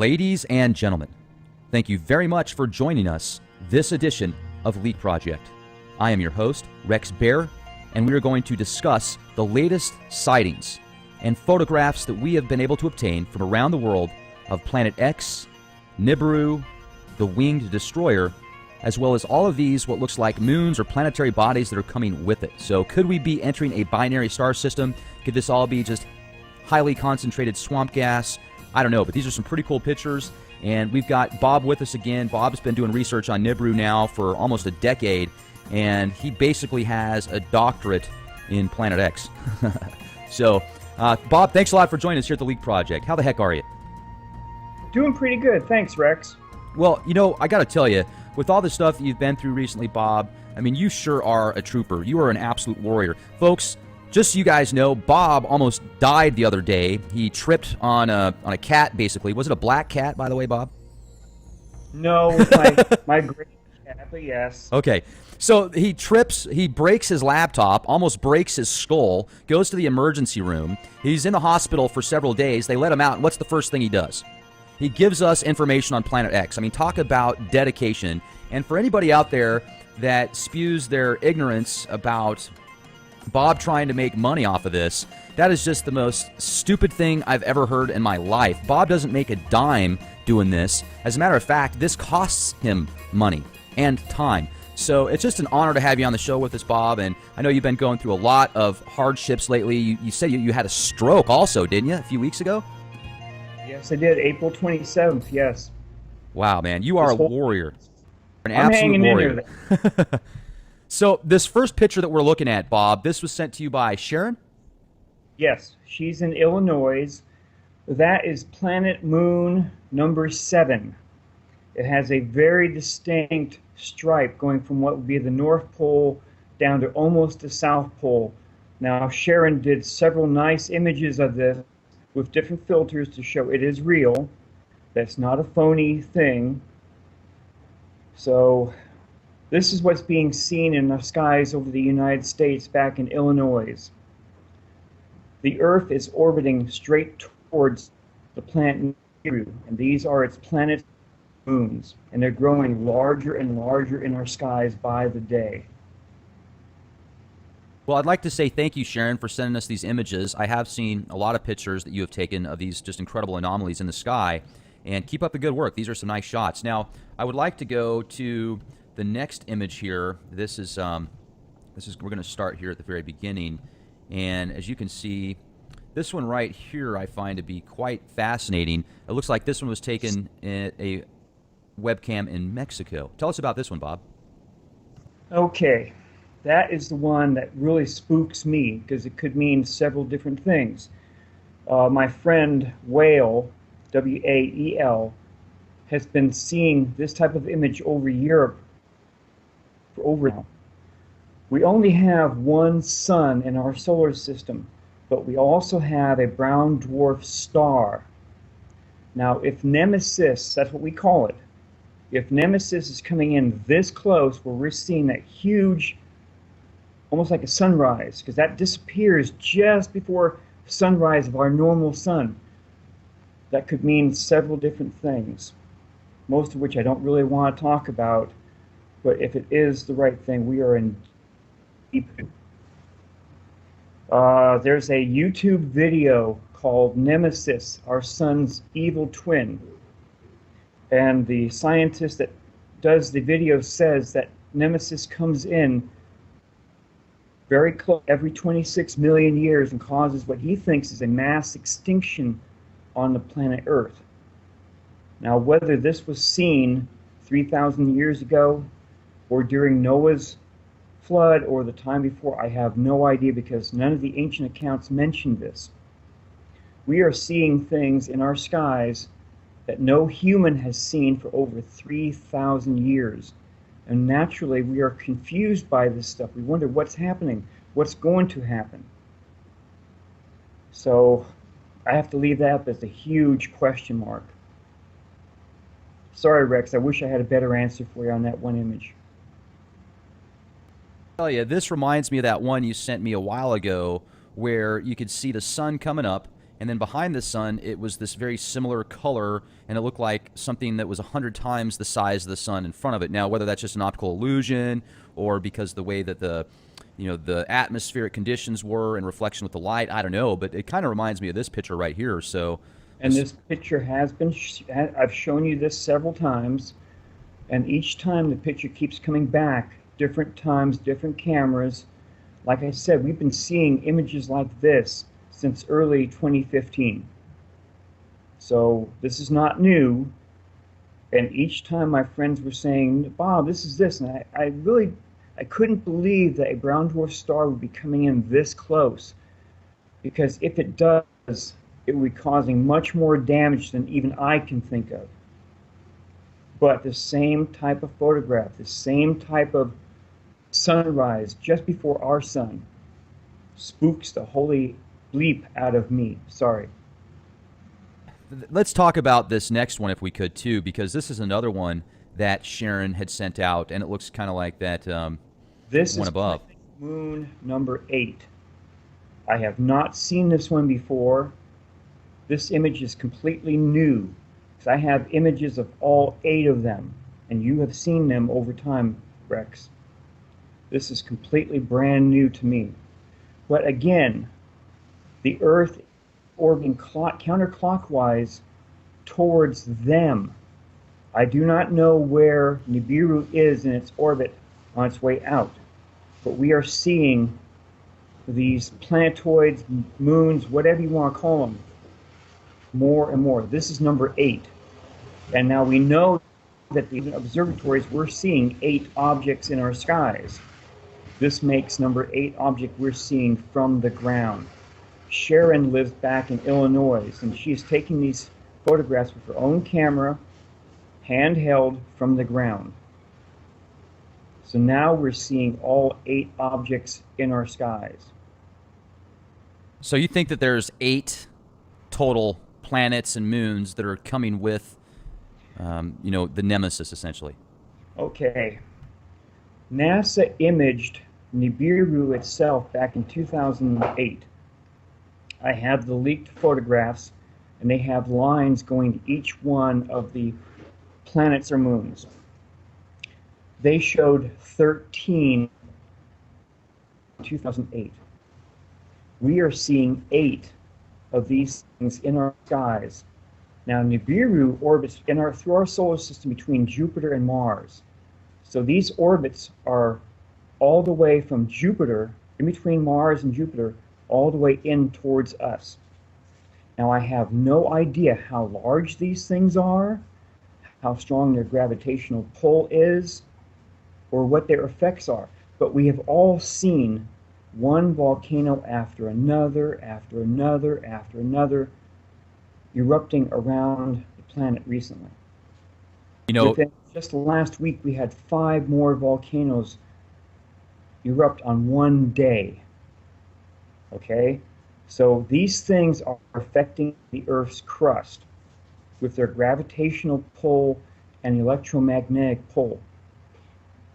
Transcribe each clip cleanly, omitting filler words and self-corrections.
Ladies and gentlemen, thank you very much for joining us this edition of Leak Project. I am your host, Rex Bear, and we are going to discuss the latest sightings and photographs that we have been able to obtain from around the world of Planet X, Nibiru, the Winged Destroyer, as well as all of these what looks like moons or planetary bodies that are coming with it. So could we be entering a binary star system? Could this all be just highly concentrated swamp gas? I don't know, but these are some pretty cool pictures, and we've got Bob with us again. Bob's been doing research on Nibiru now for almost a decade, and he basically has a doctorate in Planet X. So, Bob, thanks a lot for joining us here at the Leak Project. How the heck are you? Doing pretty good. Thanks, Rex. Well, you know, I got to tell you, with all the stuff that you've been through recently, Bob, I mean, you sure are a trooper. You are an absolute warrior. Folks, just so you guys know, Bob almost died the other day. He tripped on a cat, basically. Was it a black cat, by the way, Bob? No, my great cat, but yes. Okay. So he trips, he breaks his laptop, almost breaks his skull, goes to the emergency room. He's in the hospital for several days. They let him out, and what's the first thing he does? He gives us information on Planet X. I mean, talk about dedication. And for anybody out there that spews their ignorance about Bob trying to make money off of this, that is just the most stupid thing I've ever heard in my life. Bob doesn't make a dime doing this. As a matter of fact, this costs him money and time. So it's just an honor to have you on the show with us, Bob. And I know you've been going through a lot of hardships lately. You said you had a stroke also, didn't you, a few weeks ago? Yes, I did. April 27th, yes. Wow, man. You are a warrior. An I'm absolute hanging warrior. in there. So this first picture that we're looking at, Bob, this was sent to you by Sharon? Yes, she's in Illinois. That is planet moon number 7. It has a very distinct stripe going from what would be the North Pole down to almost the South Pole. Now, Sharon did several nice images of this with different filters to show it is real. That's not a phony thing. So this is what's being seen in the skies over the United States back in Illinois. The Earth is orbiting straight towards the planet Nibiru, and these are its planet moons, and they're growing larger and larger in our skies by the day. Well, I'd like to say thank you, Sharon, for sending us these images. I have seen a lot of pictures that you have taken of these just incredible anomalies in the sky, and keep up the good work. These are some nice shots. Now, I would like to go to the next image here. This is we're going to start here at the very beginning, and as you can see, this one right here I find to be quite fascinating. It looks like this one was taken in a webcam in Mexico. Tell us about this one, Bob. Okay, that is the one that really spooks me because it could mean several different things. My friend Whale, W-A-E-L, has been seeing this type of image over Europe for over now. We only have one sun in our solar system, but we also have a brown dwarf star. Now, if Nemesis, that's what we call it, if Nemesis is coming in this close where we're seeing that huge, almost like a sunrise, because that disappears just before sunrise of our normal sun, that could mean several different things, most of which I don't really want to talk about, but if it is the right thing, we are in deep. There's a YouTube video called Nemesis, Our Sun's Evil Twin. And the scientist that does the video says that Nemesis comes in very close every 26 million years and causes what he thinks is a mass extinction on the planet Earth. Now, whether this was seen 3,000 years ago or during Noah's flood or the time before, I have no idea because none of the ancient accounts mention this. We are seeing things in our skies that no human has seen for over 3,000 years. And naturally, we are confused by this stuff. We wonder what's happening, what's going to happen. So I have to leave that up as a huge question mark. Sorry, Rex, I wish I had a better answer for you on that one image. Tell you, this reminds me of that one you sent me a while ago where you could see the sun coming up and then behind the sun, it was this very similar color, and it looked like something that was 100 times the size of the sun in front of it. Now, whether that's just an optical illusion or because the way that the atmospheric conditions were in reflection with the light, I don't know, but it kind of reminds me of this picture right here. So, And this picture has been, I've shown you this several times, and each time the picture keeps coming back, different times, different cameras. Like I said, we've been seeing images like this since early 2015. So this is not new. And each time my friends were saying, Bob, this is this. And I couldn't believe that a brown dwarf star would be coming in this close. Because if it does, it would be causing much more damage than even I can think of. But the same type of photograph, the same type of sunrise just before our sun spooks the holy bleep out of me. Sorry. Let's talk about this next one if we could too, because this is another one that Sharon had sent out, and it looks kind of like that this one is above. Moon number 8. I have not seen this one before. This image is completely new. I have images of all 8 of them, and you have seen them over time, Rex. This is completely brand new to me. But again, the Earth orbiting counterclockwise towards them. I do not know where Nibiru is in its orbit on its way out, but we are seeing these planetoids, moons, whatever you want to call them, more and more. This is number 8. And now we know that the observatories, we're seeing 8 objects in our skies. This makes number 8 object we're seeing from the ground. Sharon lives back in Illinois, and she's taking these photographs with her own camera, handheld from the ground. So now we're seeing all 8 objects in our skies. So you think that there's 8 total planets and moons that are coming with, the nemesis, essentially? Okay. NASA imaged Nibiru itself back in 2008. I have the leaked photographs, and they have lines going to each one of the planets or moons. They showed 13 in 2008. We are seeing 8 of these things in our skies. Now, Nibiru orbits through our solar system between Jupiter and Mars. So these orbits are all the way from Jupiter, in between Mars and Jupiter, all the way in towards us. Now, I have no idea how large these things are, how strong their gravitational pull is, or what their effects are. But we have all seen one volcano after another, after another, after another, erupting around the planet recently. Within just last week, we had 5 more volcanoes erupt on one day. Okay? So these things are affecting the Earth's crust with their gravitational pull and electromagnetic pull.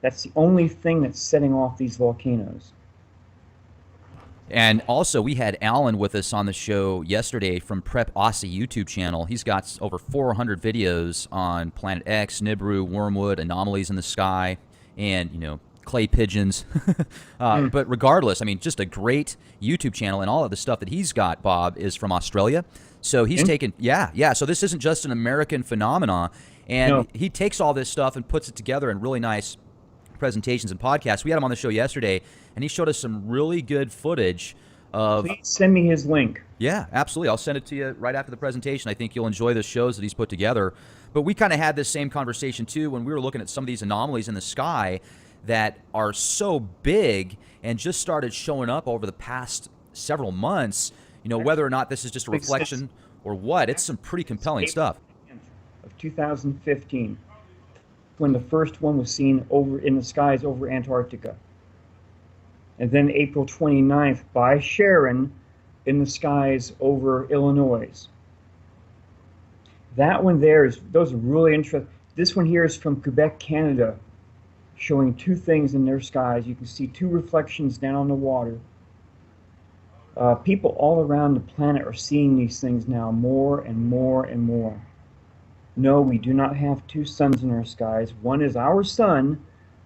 That's the only thing that's setting off these volcanoes. And also, we had Alan with us on the show yesterday from Prep Aussie YouTube channel. He's got over 400 videos on Planet X, Nibiru, Wormwood, anomalies in the sky, and, clay pigeons. But regardless, I mean, just a great YouTube channel, and all of the stuff that he's got, Bob, is from Australia. So he's taken, so this isn't just an American phenomenon. And he takes all this stuff and puts it together in really nice presentations and podcasts. We had him on the show yesterday, and he showed us some really good footage of... Please send me his link. Yeah, absolutely. I'll send it to you right after the presentation. I think you'll enjoy the shows that he's put together. But we kind of had this same conversation, too, when we were looking at some of these anomalies in the sky that are so big and just started showing up over the past several months. Whether or not this is just a reflection or what, it's some pretty compelling stuff. Of 2015. When the first one was seen over in the skies over Antarctica. And then April 29th by Sharon in the skies over Illinois. That one there those are really interesting. This one here is from Quebec, Canada, showing 2 things in their skies. You can see 2 reflections down on the water. People all around the planet are seeing these things now more and more and more. No, we do not have two suns in our skies. One is our sun,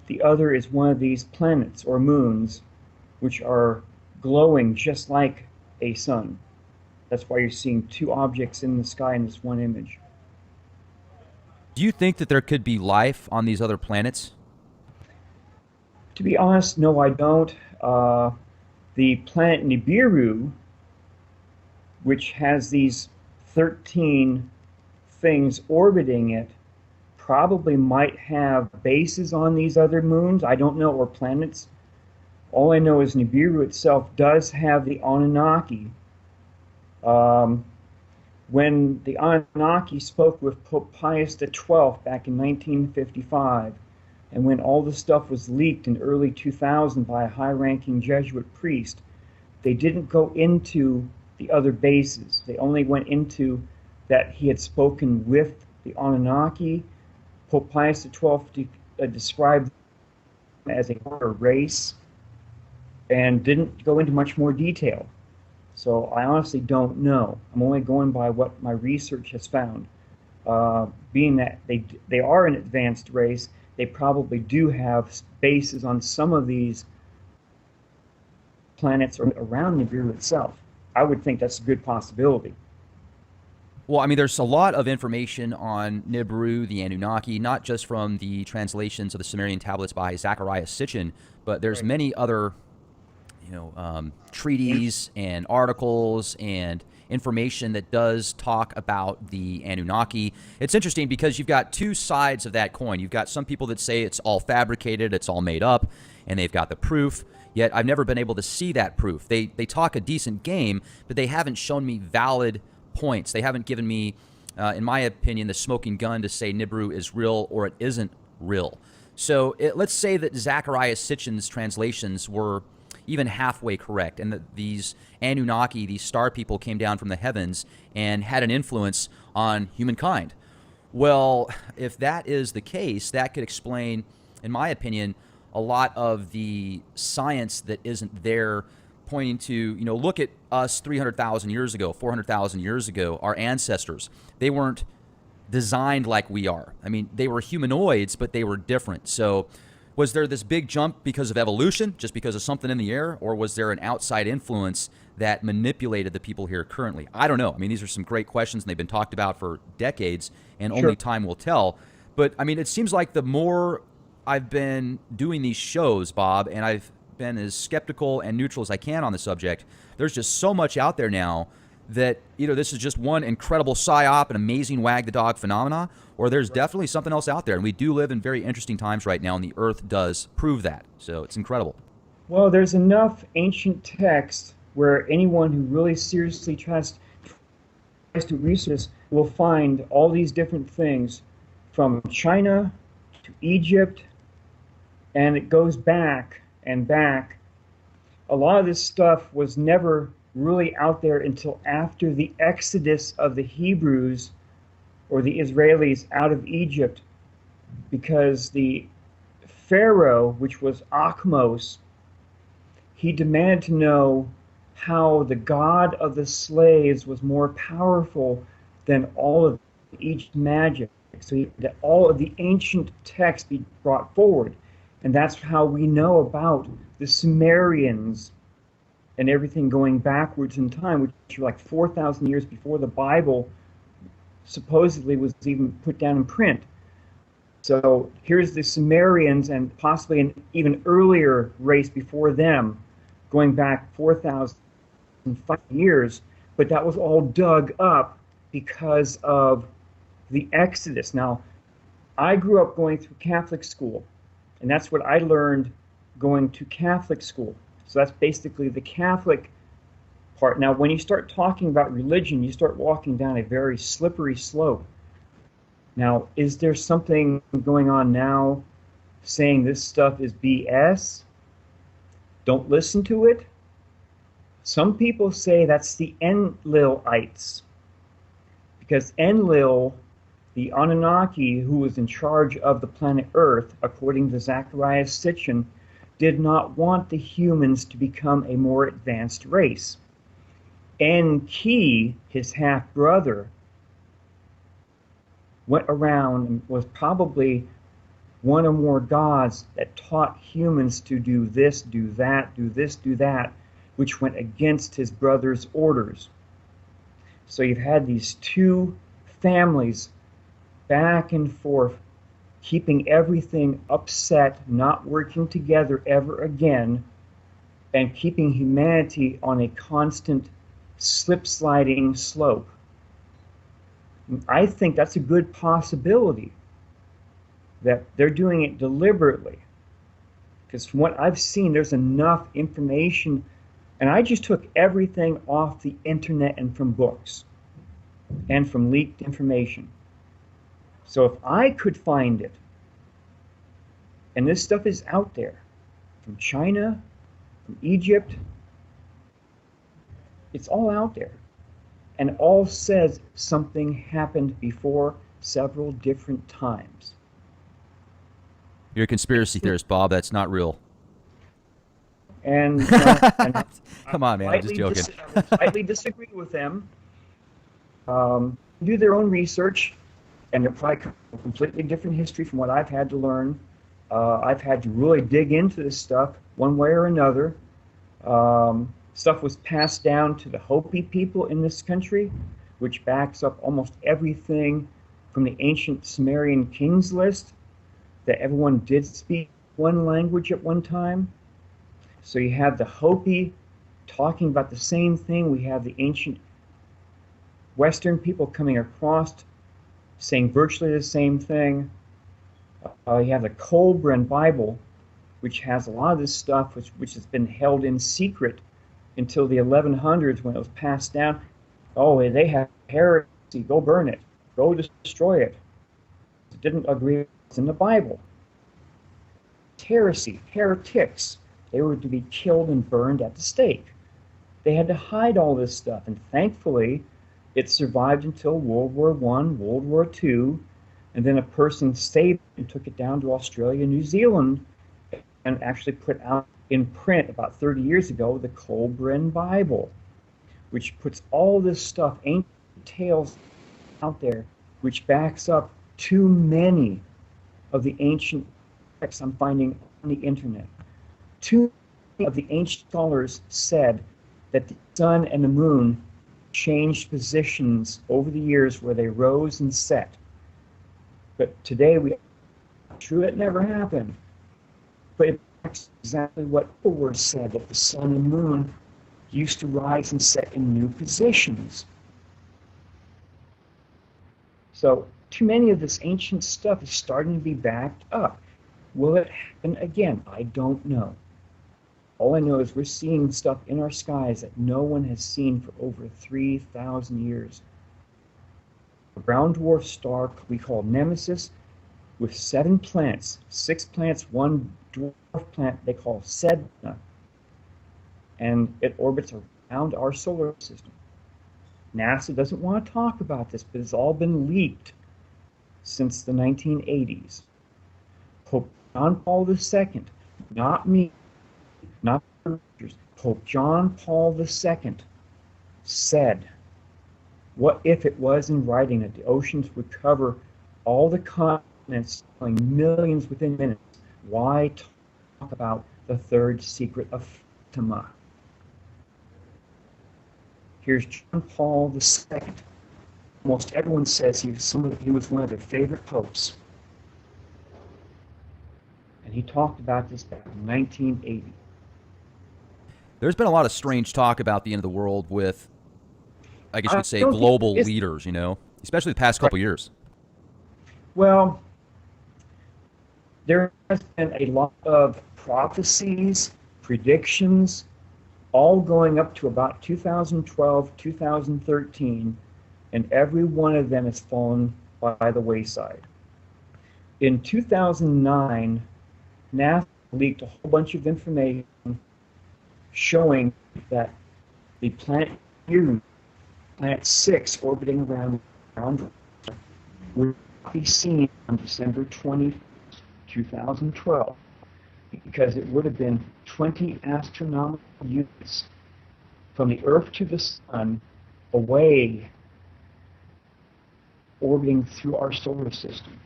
the other is one of these planets or moons, which are glowing just like a sun. That's why you're seeing two objects in the sky in this one image. Do you think that there could be life on these other planets? To be honest, no, I don't. The planet Nibiru, which has these 13 things orbiting it, probably might have bases on these other moons. I don't know, or planets. All I know is Nibiru itself does have the Anunnaki. When the Anunnaki spoke with Pope Pius XII back in 1955, and when all the stuff was leaked in early 2000 by a high-ranking Jesuit priest, they didn't go into the other bases. They only went into that he had spoken with the Anunnaki. Pope Pius XII described them as a race and didn't go into much more detail. So I honestly don't know. I'm only going by what my research has found. Being that they are an advanced race, they probably do have bases on some of these planets or around Nibiru itself. I would think that's a good possibility. Well, I mean, there's a lot of information on Nibiru, the Anunnaki, not just from the translations of the Sumerian tablets by Zecharia Sitchin, but there's many other, treaties and articles and information that does talk about the Anunnaki. It's interesting because you've got two sides of that coin. You've got some people that say it's all fabricated, it's all made up, and they've got the proof. Yet I've never been able to see that proof. They talk a decent game, but they haven't shown me valid points. They haven't given me, in my opinion, the smoking gun to say Nibiru is real or it isn't real. So let's say that Zecharia Sitchin's translations were even halfway correct, and that these Anunnaki, these star people, came down from the heavens and had an influence on humankind. Well, if that is the case, that could explain, in my opinion, a lot of the science that isn't there, pointing to, look at us 300,000 years ago, 400,000 years ago, our ancestors. They weren't designed like we are. I mean, they were humanoids, but they were different. So was there this big jump because of evolution, just because of something in the air, or was there an outside influence that manipulated the people here currently? I don't know. I mean, these are some great questions, and they've been talked about for decades, and only time will tell. But, I mean, it seems like the more I've been doing these shows, Bob, and I've been as skeptical and neutral as I can on the subject, there's just so much out there now that either this is just one incredible psyop, an amazing wag the dog phenomena, or there's definitely something else out there. And we do live in very interesting times right now, and the Earth does prove that. So it's incredible. Well, there's enough ancient text where anyone who really seriously tries to research will find all these different things from China to Egypt, and it goes back and back. A lot of this stuff was never really out there until after the exodus of the Hebrews or the Israelis out of Egypt, because the Pharaoh, which was Akhmos, he demanded to know how the god of the slaves was more powerful than all of Egypt's magic. So that all of the ancient texts be brought forward. And that's how we know about the Sumerians and everything going backwards in time, which are like 4,000 years before the Bible supposedly was even put down in print. So here's the Sumerians and possibly an even earlier race before them, going back 4,005 years, but that was all dug up because of the Exodus. Now, I grew up going through Catholic school, and that's what I learned going to Catholic school. So that's basically the Catholic part. Now, when you start talking about religion, you start walking down a very slippery slope. Now, is there something going on now saying this stuff is BS? Don't listen to it? Some people say that's the Enlilites, because Enlil, the Anunnaki who was in charge of the planet Earth, according to Zecharia Sitchin, did not want the humans to become a more advanced race. Enki, his half-brother, went around and was probably one or more gods that taught humans to do this, do that, do this, do that, which went against his brother's orders. So you've had these two families back and forth, keeping everything upset, not working together ever again, and keeping humanity on a constant slip-sliding slope. I think that's a good possibility, that they're doing it deliberately. Because from what I've seen, there's enough information, and I just took everything off the internet and from books and from leaked information. So if I could find it, and this stuff is out there, from China, from Egypt, it's all out there. And all says something happened before several different times. You're a conspiracy theorist, Bob. That's not real. And, come on, man. I'm just joking. I slightly disagree with them. Do their own research, and they're probably a completely different history from what I've had to learn. I've had to really dig into this stuff one way or another. Stuff was passed down to the Hopi people in this country, which backs up almost everything from the ancient Sumerian kings list, that everyone did speak one language at one time. So you have the Hopi talking about the same thing. We have the ancient Western people coming across saying virtually the same thing. You have the Colbrin Bible, which has a lot of this stuff which has been held in secret until the 1100s when it was passed down. Oh, they have heresy, go burn it, go destroy it. It didn't agree with what's in the Bible. Heresy, heretics, they were to be killed and burned at the stake. They had to hide all this stuff, and thankfully it survived until World War I, World War II, and then a person saved it and took it down to Australia, New Zealand, and actually put out in print about 30 years ago the Colbrin Bible, which puts all this stuff, ancient tales out there, which backs up too many of the ancient texts I'm finding on the internet. Too many of the ancient scholars said that the sun and the moon changed positions over the years where they rose and set. But today we true, it never happened. But it's exactly what the word said, that the sun and moon used to rise and set in new positions. So too many of this ancient stuff is starting to be backed up. Will it happen again? I don't know. All I know is we're seeing stuff in our skies that no one has seen for over 3,000 years. A brown dwarf star we call Nemesis, with 7 planets, 6 planets, 1 dwarf planet they call Sedna, and it orbits around our solar system. NASA doesn't want to talk about this, but it's all been leaked since the 1980s. Pope John Paul II, not me, not Pope John Paul II said, what if it was in writing that the oceans would cover all the continents, killing millions within minutes? Why talk about the third secret of Fatima? Here's John Paul II. Almost everyone says he was one of their favorite popes. And he talked about this back in 1980. There's been a lot of strange talk about the end of the world with, I guess you could say, global leaders, you know, especially the past couple years. Well, there has been a lot of prophecies, predictions, all going up to about 2012, 2013, and every one of them has fallen by the wayside. In 2009, NASA leaked a whole bunch of information showing that the planet Nibiru, Planet 6, orbiting around would be seen on December 20, 2012, because it would have been 20 astronomical units from the Earth to the Sun, away, orbiting through our solar system.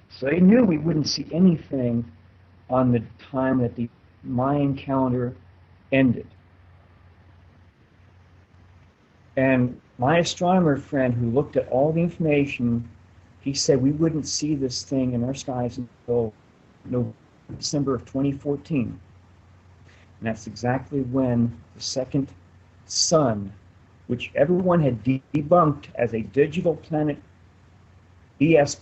So they knew we wouldn't see anything on the time that the Mayan calendar ended. And my astronomer friend who looked at all the information, he said we wouldn't see this thing in our skies until December of 2014. And that's exactly when the second sun, which everyone had debunked as a digital planet BS,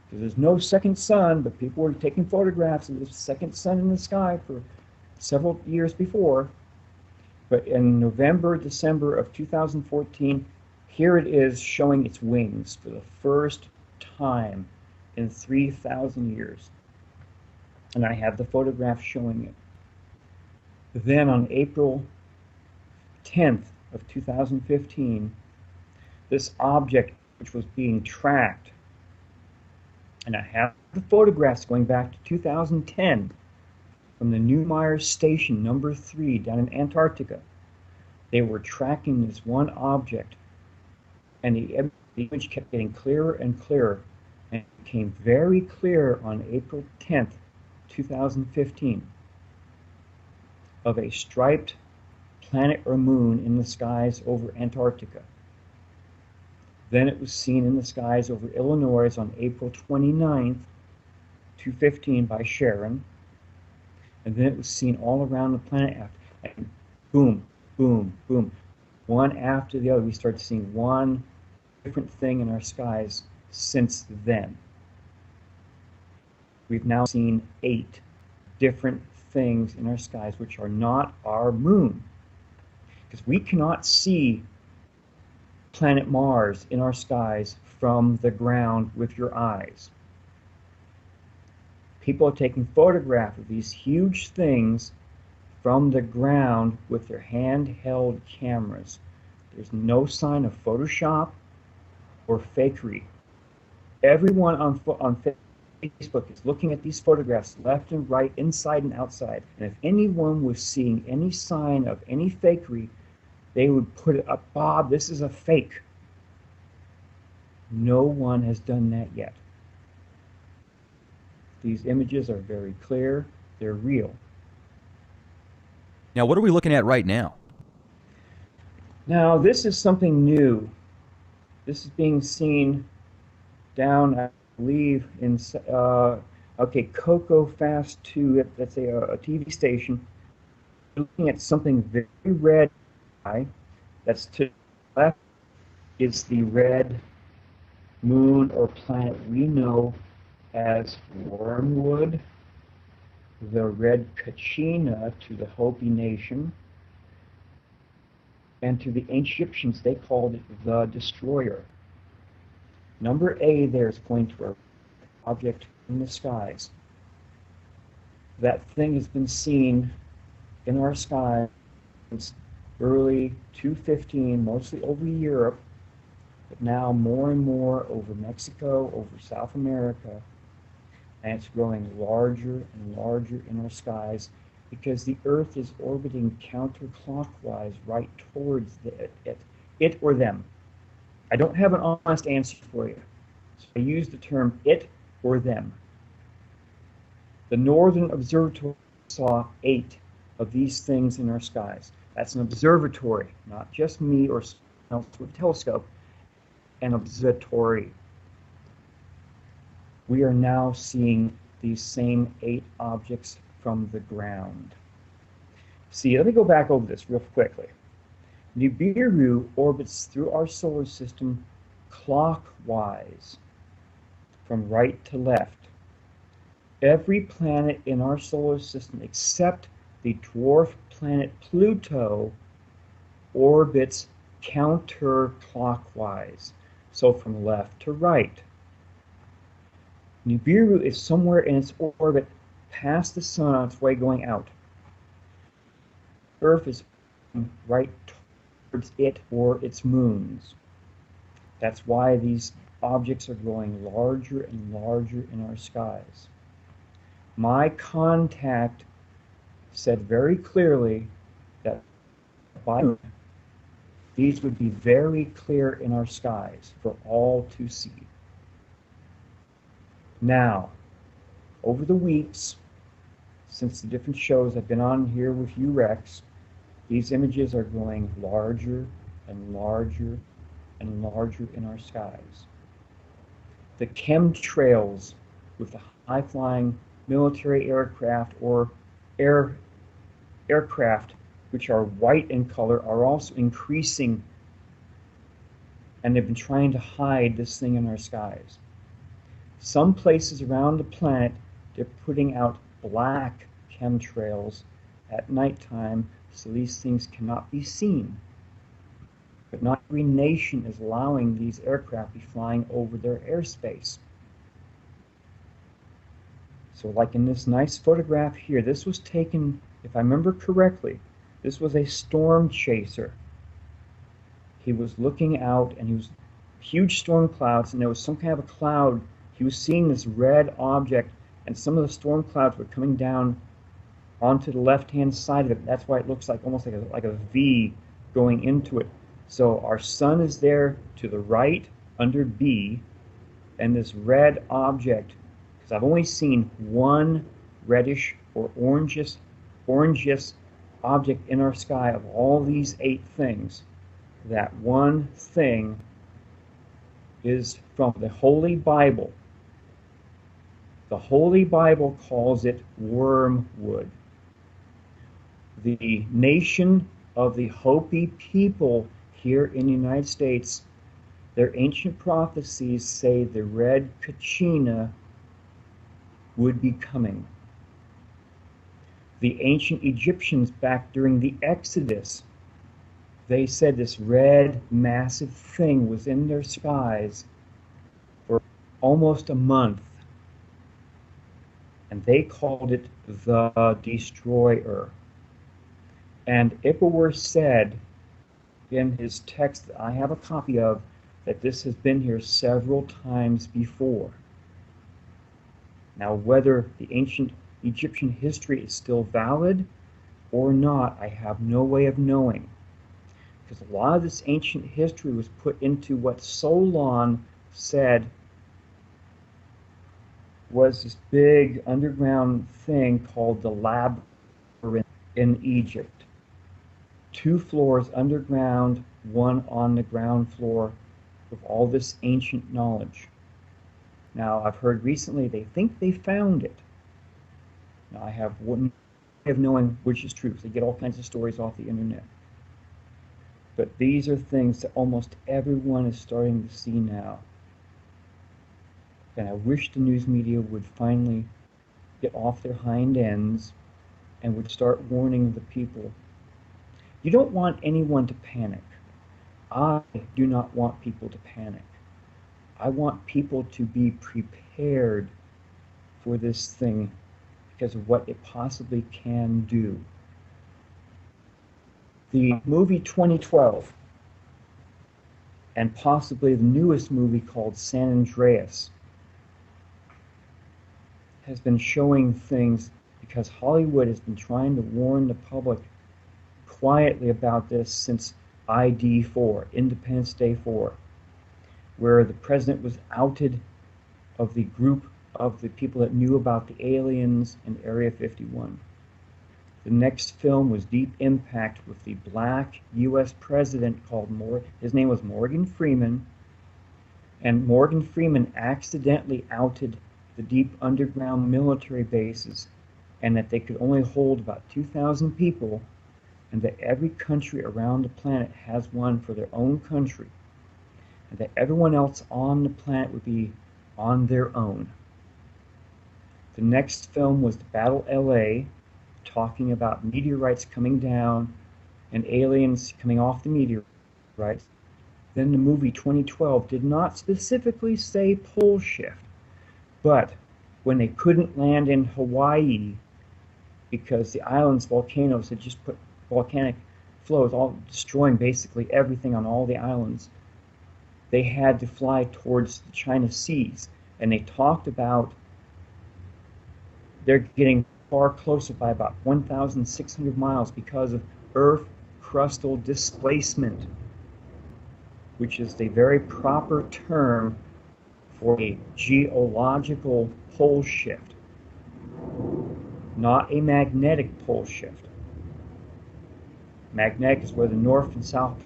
because there's no second sun, but people were taking photographs of the second sun in the sky for several years before. But in November, December of 2014, here it is showing its wings for the first time in 3,000 years. And I have the photograph showing it. Then on April 10th of 2015, this object, which was being tracked, and I have the photographs going back to 2010, from the Newmeyer Station number 3 down in Antarctica. They were tracking this one object, and the image kept getting clearer and clearer, and it became very clear on April 10th, 2015, of a striped planet or moon in the skies over Antarctica. Then it was seen in the skies over Illinois on April 29th, 2015 by Sharon. And then it was seen all around the planet after. And boom, boom, boom. One after the other, we started seeing one different thing in our skies since then. We've now seen 8 different things in our skies which are not our moon. Because we cannot see planet Mars in our skies from the ground with your eyes. People are taking photographs of these huge things from the ground with their handheld cameras. There's no sign of Photoshop or fakery. Everyone on Facebook is looking at these photographs left and right, inside and outside. And if anyone was seeing any sign of any fakery, they would put it up, Bob, this is a fake. No one has done that yet. These images are very clear, they're real. Now, what are we looking at right now? Now, this is something new. This is being seen down, I believe, in, Coco Fast 2, that's a TV station. We're looking at something very red. That's to the left is the red moon or planet we know as Wormwood, the red Kachina to the Hopi nation, and to the ancient Egyptians they called it the destroyer. Number A there is pointing to an object in the skies. That thing has been seen in our sky since early 2015, mostly over Europe, but now more and more over Mexico, over South America, and it's growing larger and larger in our skies because the Earth is orbiting counterclockwise right towards it or them. I don't have an honest answer for you, so I use the term it or them. The Northern Observatory saw 8 of these things in our skies. That's an observatory, not just me or someone else with a telescope, an observatory. We are now seeing these same 8 objects from the ground. See, let me go back over this real quickly. Nibiru orbits through our solar system clockwise, from right to left. Every planet in our solar system except the dwarf planet Pluto orbits counterclockwise, so from left to right. Nibiru is somewhere in its orbit past the sun on its way going out. Earth is right towards it or its moons. That's why these objects are growing larger and larger in our skies. My contact said very clearly that by noon, these would be very clear in our skies for all to see. Now, over the weeks, since the different shows I've been on here with you, Rex, these images are growing larger and larger and larger in our skies. The chemtrails with the high-flying military aircraft or aircraft which are white in color are also increasing, and they've been trying to hide this thing in our skies. Some places around the planet, they're putting out black chemtrails at nighttime so these things cannot be seen. But not every nation is allowing these aircraft to be flying over their airspace. So like in this nice photograph here, this was taken, if I remember correctly, this was a storm chaser. He was looking out and he was huge storm clouds, and there was some kind of a cloud. He was seeing this red object, and some of the storm clouds were coming down onto the left-hand side of it. That's why it looks like almost like a V going into it. So our sun is there to the right under B, and this red object, because I've only seen one reddish or orangish object in our sky of all these 8 things. That one thing is from the Holy Bible. The Holy Bible calls it wormwood. The nation of the Hopi people here in the United States, their ancient prophecies say the red Kachina would be coming. The ancient Egyptians back during the Exodus, they said this red massive thing was in their skies for almost a month, and they called it the Destroyer. And Ippawur said in his text that I have a copy of that this has been here several times before. Now, whether the ancient Egyptian history is still valid or not, I have no way of knowing, because a lot of this ancient history was put into what Solon said was this big underground thing called the labyrinth in Egypt. 2 floors underground, 1 on the ground floor, with all this ancient knowledge. Now, I've heard recently they think they found it. Now, I have one way of knowing which is true. They get all kinds of stories off the internet. But these are things that almost everyone is starting to see now. And I wish the news media would finally get off their hind ends and would start warning the people. You don't want anyone to panic. I do not want people to panic. I want people to be prepared for this thing because of what it possibly can do. The movie 2012, and possibly the newest movie called San Andreas, has been showing things because Hollywood has been trying to warn the public quietly about this since ID4, Independence Day 4, where the president was outed of the group of the people that knew about the aliens in Area 51. The next film was Deep Impact with the black U.S. president called his name was Morgan Freeman, and Morgan Freeman accidentally outed the deep underground military bases and that they could only hold about 2,000 people, and that every country around the planet has one for their own country, and that everyone else on the planet would be on their own. The next film was The Battle LA, talking about meteorites coming down and aliens coming off the meteorites. Then the movie 2012 did not specifically say pole shift, but when they couldn't land in Hawaii because the island's volcanoes had just put volcanic flows, all destroying basically everything on all the islands, they had to fly towards the China Seas. And they talked about they're getting far closer by about 1,600 miles because of earth crustal displacement, which is the very proper term for a geological pole shift, not a magnetic pole shift. Magnetic is where the north and south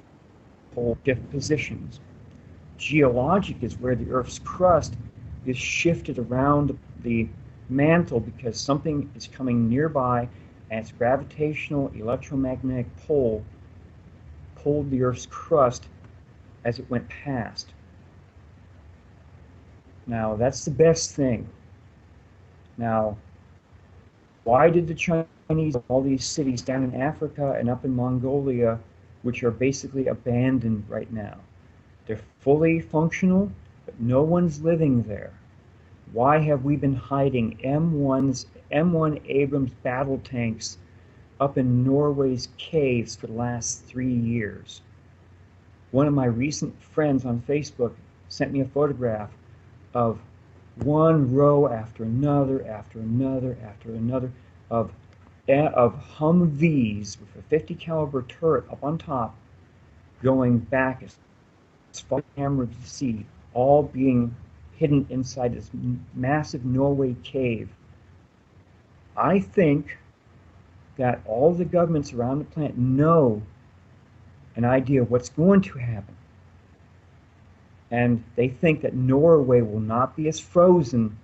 pole shift positions. Geologic is where the Earth's crust is shifted around the mantle because something is coming nearby and its gravitational electromagnetic pole pulled the Earth's crust as it went past. Now, that's the best thing. Now, why did the Chinese, all these cities down in Africa and up in Mongolia, which are basically abandoned right now? They're fully functional, but no one's living there. Why have we been hiding M1 Abrams battle tanks up in Norway's caves for the last 3 years? One of my recent friends on Facebook sent me a photograph of one row after another, after another, after another of Humvees with a 50 caliber turret up on top, going back as far as the camera to see, all being hidden inside this massive Norway cave. I think that all the governments around the planet know an idea of what's going to happen. And they think that Norway will not be as frozen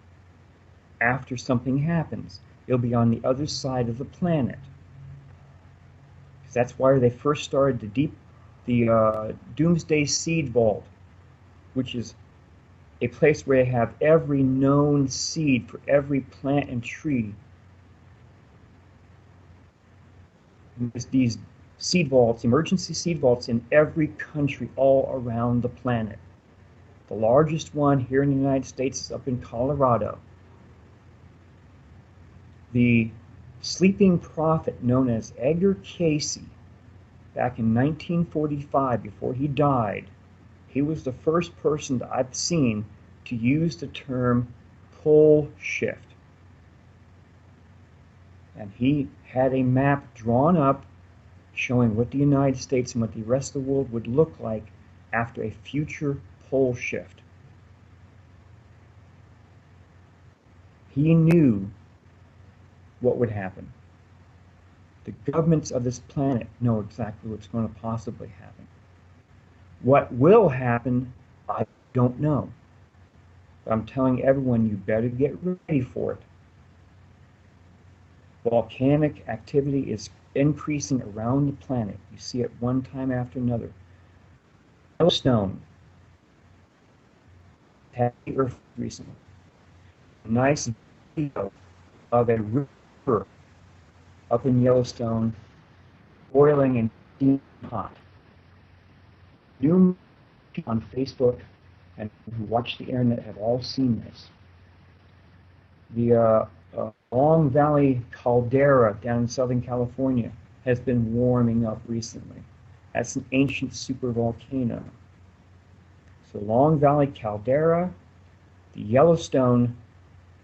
after something happens. It'll be on the other side of the planet. That's why they first started the Doomsday Seed Vault, which is a place where they have every known seed for every plant and tree. And there's these seed vaults, emergency seed vaults in every country all around the planet. The largest one here in the United States is up in Colorado. The sleeping prophet known as Edgar Cayce, back in 1945, before he died, he was the first person that I've seen to use the term pole shift. And he had a map drawn up showing what the United States and what the rest of the world would look like after a future pole shift. He knew what would happen. The governments of this planet know exactly what's going to possibly happen. What will happen, I don't know. But I'm telling everyone, you better get ready for it. Volcanic activity is increasing around the planet. You see it one time after another. Yellowstone had the Earth recently. A nice video of a river up in Yellowstone boiling and steaming hot. You on Facebook and who watch the internet have all seen this. The Long Valley Caldera down in Southern California has been warming up recently. That's an ancient supervolcano. So Long Valley Caldera, the Yellowstone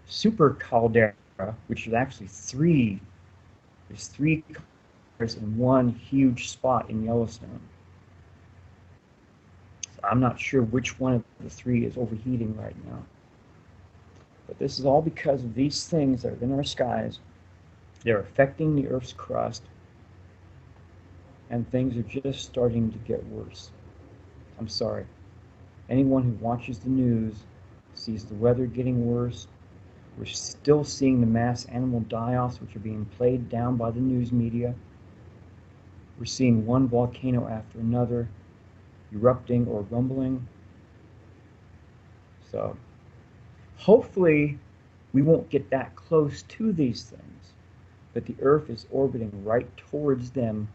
Super Caldera, which is actually three. There's three calderas in one huge spot in Yellowstone. So I'm not sure which one of the three is overheating right now. But this is all because of these things that are in our skies. They're affecting the Earth's crust, and things are just starting to get worse. I'm sorry. Anyone who watches the news sees the weather getting worse. We're still seeing the mass animal die-offs, which are being played down by the news media. We're seeing one volcano after another erupting or rumbling. So hopefully we won't get that close to these things, but the Earth is orbiting right towards them,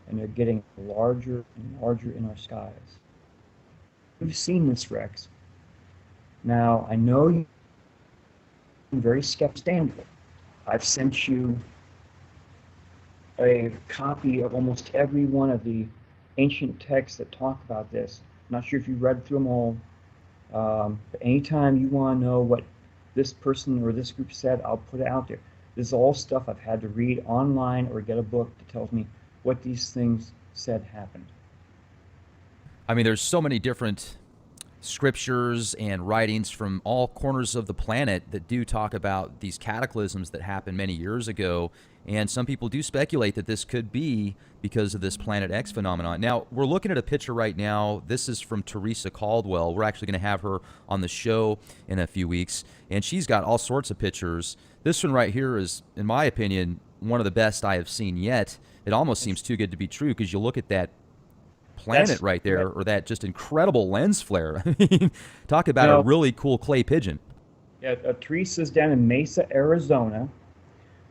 and they're getting larger and larger in our skies. You've seen this, Rex. Now, I know you're very skeptical. I've sent you a copy of almost every one of the ancient texts that talk about this. I'm not sure if you read through them all. But anytime you want to know what this person or this group said, I'll put it out there. This is all stuff I've had to read online or get a book that tells me what these things said happened. I mean, there's so many different scriptures and writings from all corners of the planet that do talk about these cataclysms that happened many years ago. And some people do speculate that this could be because of this Planet X phenomenon. Now, we're looking at a picture right now. This is from Teresa Caldwell. We're actually going to have her on the show in a few weeks. And she's got all sorts of pictures. This one right here is, in my opinion, one of the best I have seen yet. It almost seems too good to be true because you look at that planet right there, or that just incredible lens flare. I mean, talk about a really cool clay pigeon. Yeah, Teresa's down in Mesa, Arizona,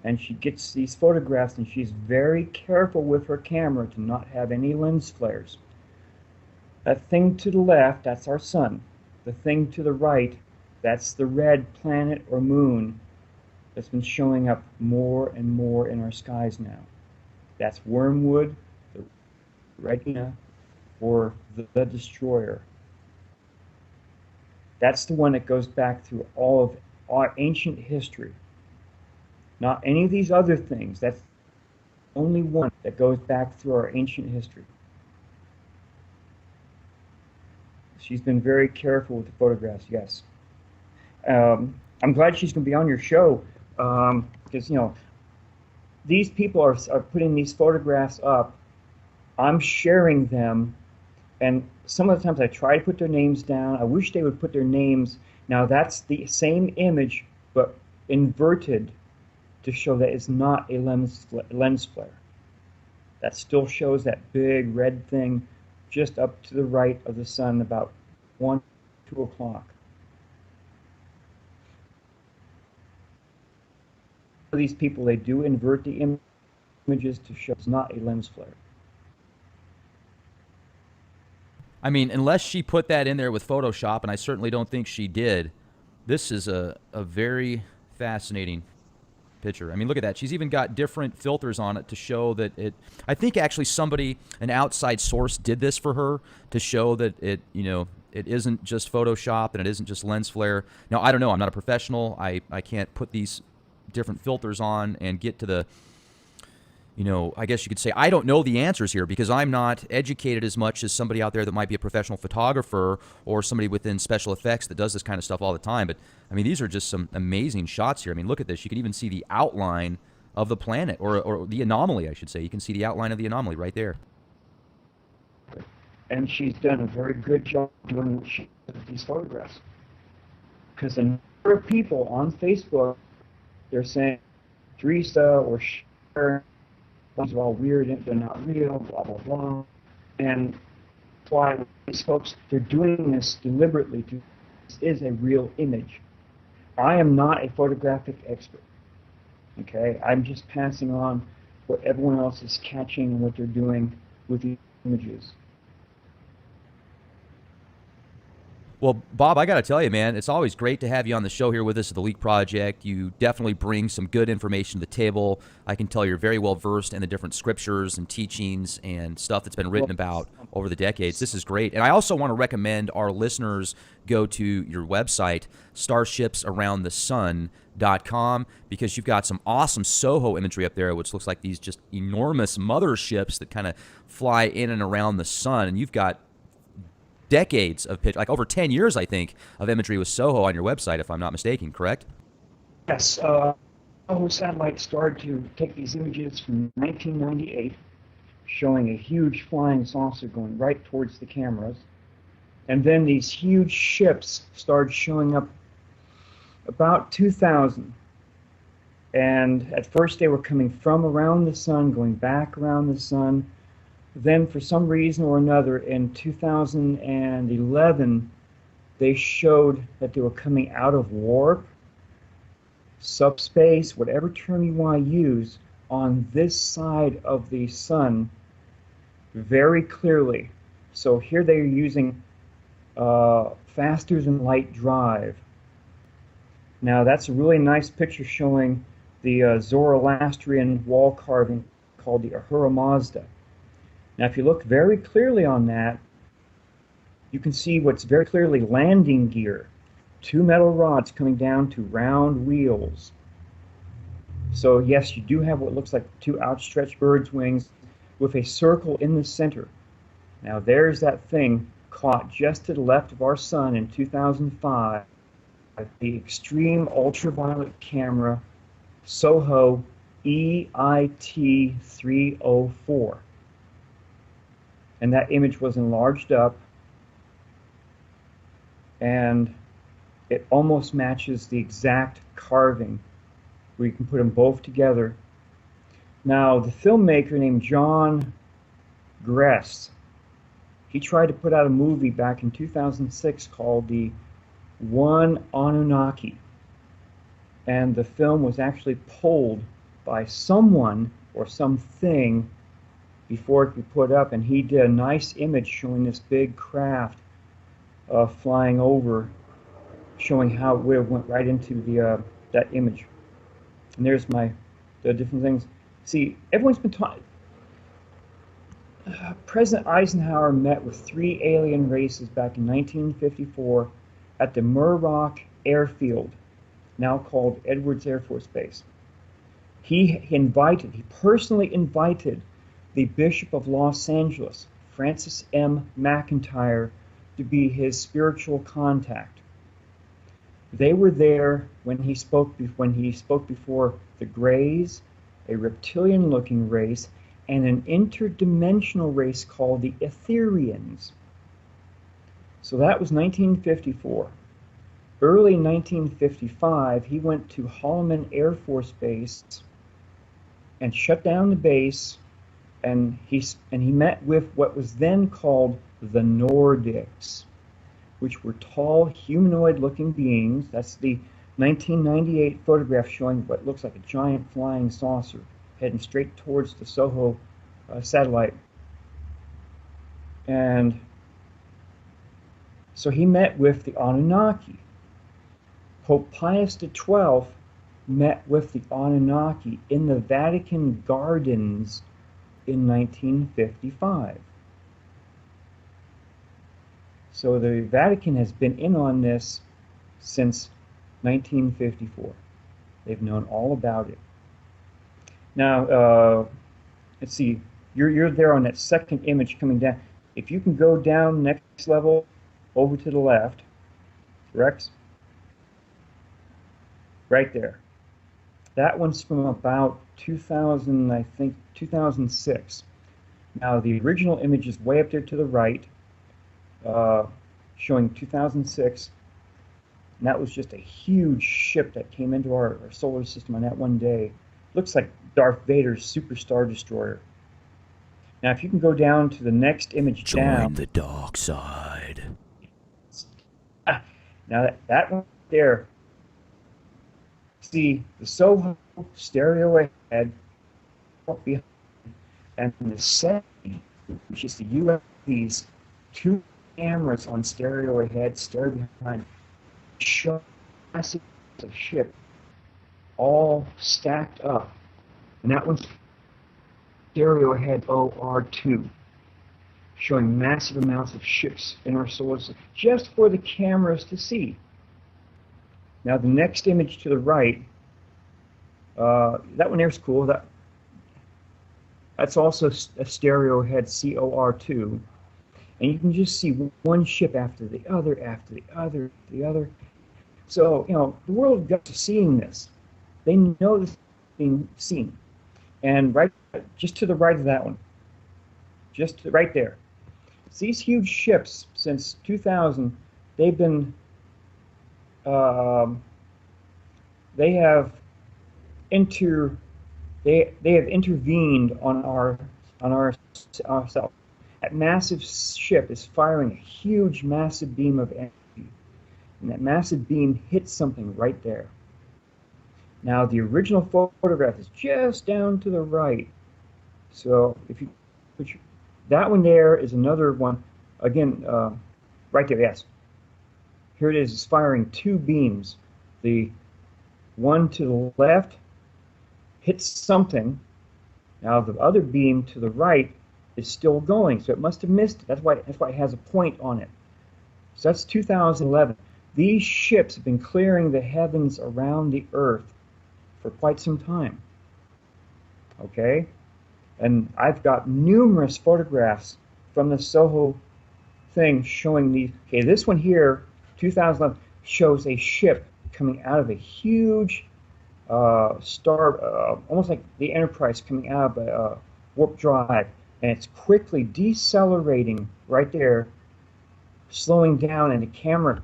and she gets these photographs, and she's very careful with her camera to not have any lens flares. That thing to the left, that's our sun. The thing to the right, that's the red planet or moon that's been showing up more and more in our skies now. That's Wormwood, the Regina, or the Destroyer. That's the one that goes back through all of our ancient history. Not any of these other things. That's the only one that goes back through our ancient history. She's been very careful with the photographs, yes. I'm glad she's going to be on your show because, you know, these people are putting these photographs up. I'm sharing them. And some of the times I try to put their names down. I wish they would put their names. Now that's the same image, but inverted to show that it's not a lens flare. That still shows that big red thing just up to the right of the sun, about 1, 2 o'clock. These people, they do invert the images to show it's not a lens flare. I mean, unless she put that in there with Photoshop, and I certainly don't think she did, this is a very fascinating picture. I mean, look at that. She's even got different filters on it to show that it... I think actually somebody, an outside source, did this for her to show that it, you know, it isn't just Photoshop and it isn't just lens flare. Now, I don't know. I'm not a professional. I can't put these different filters on and get to the... You know, I guess you could say I don't know the answers here because I'm not educated as much as somebody out there that might be a professional photographer or somebody within special effects that does this kind of stuff all the time. But, I mean, these are just some amazing shots here. I mean, look at this. You can even see the outline of the planet, or the anomaly, I should say. You can see the outline of the anomaly right there. And she's done a very good job doing these photographs. Because a number of people on Facebook, they're saying Teresa or Cher, these are all weird, they're not real, blah, blah, blah. And that's why these folks, they're doing this deliberately. This is a real image. I am not a photographic expert, okay? I'm just passing on what everyone else is catching and what they're doing with the images. Well, Bob, I got to tell you, man, it's always great to have you on the show here with us at the Leak Project. You definitely bring some good information to the table. I can tell you're very well versed in the different scriptures and teachings and stuff that's been written about over the decades. This is great. And I also want to recommend our listeners go to your website, starshipsaroundthesun.com, because you've got some awesome SOHO imagery up there, which looks like these just enormous motherships that kind of fly in and around the sun. And you've got decades of like over 10 years, I think, of imagery with SOHO on your website, if I'm not mistaken, correct? Yes. SOHO satellite started to take these images from 1998, showing a huge flying saucer going right towards the cameras. And then these huge ships started showing up about 2000. And at first they were coming from around the sun, going back around the sun. Then, for some reason or another, in 2011, they showed that they were coming out of warp, subspace, whatever term you want to use, on this side of the sun very clearly. So here they are using faster than light drive. Now, that's a really nice picture showing the Zoroastrian wall carving called the Ahura Mazda. Now, if you look very clearly on that, you can see what's very clearly landing gear. 2 metal rods coming down to round wheels. So, yes, you do have what looks like 2 outstretched birds' wings. with a circle in the center. Now there's that thing caught just to the left of our sun in 2005, the extreme ultraviolet camera SOHO EIT 304. And that image was enlarged up, and it almost matches the exact carving. We can put them both together. Now, the filmmaker named John Gress, he tried to put out a movie back in 2006 called The One Anunnaki. And the film was actually pulled by someone or something before it could be put up, and he did a nice image showing this big craft flying over, showing how it would have went right into the that image. And there's the different things. See, everyone's been taught. President Eisenhower met with 3 alien races back in 1954 at the Muroc Airfield, now called Edwards Air Force Base. He personally invited the Bishop of Los Angeles, Francis M. McIntyre, to be his spiritual contact. They were there when he spoke before the Greys, a reptilian-looking race, and an interdimensional race called the Etherians. So that was 1954. Early 1955, he went to Holloman Air Force Base and shut down the base, and he met with what was then called the Nordics, which were tall, humanoid-looking beings. That's the 1998 photograph showing what looks like a giant flying saucer heading straight towards the SOHO satellite. And so he met with the Anunnaki. Pope Pius XII met with the Anunnaki in the Vatican Gardens in 1955. So the Vatican has been in on this since 1954. They've known all about it. Now, let's see. You're there on that second image coming down. If you can go down next level over to the left, Rex, right there. That one's from about 2000, I think 2006. Now the original image is way up there to the right, showing 2006. And that was just a huge ship that came into our solar system on that one day. Looks like Darth Vader's Super Star Destroyer. Now if you can go down to the next image down. Join the dark side. Now that one there, see the SOHO stereo ahead, behind, and the SETI, which is the UFV's 2 cameras on stereo ahead, stereo behind, show massive ship all stacked up. And that one's stereo ahead OR2, showing massive amounts of ships in our solar system, just for the cameras to see. Now the next image to the right, that one there's cool. That's also a stereo head COR2, and you can just see one ship after the other, after the other, the other. So the world got to seeing this. They know this is being seen, and right just to the right of that one, just right there. These huge ships since 2000, they've been they have intervened on ourselves. That massive ship is firing a huge, massive beam of energy, and that massive beam hits something right there. Now the original photograph is just down to the right. So if you put that one there is another one. Again, right there, yes. Here it is. It's firing 2 beams. The one to the left hits something. Now the other beam to the right is still going, so it must have missed it. That's why it has a point on it. So that's 2011. These ships have been clearing the heavens around the Earth for quite some time. Okay? And I've got numerous photographs from the SOHO thing showing these. Okay, this one here, 2011, shows a ship coming out of a huge star, almost like the Enterprise coming out of a warp drive, and it's quickly decelerating right there, slowing down, and the camera,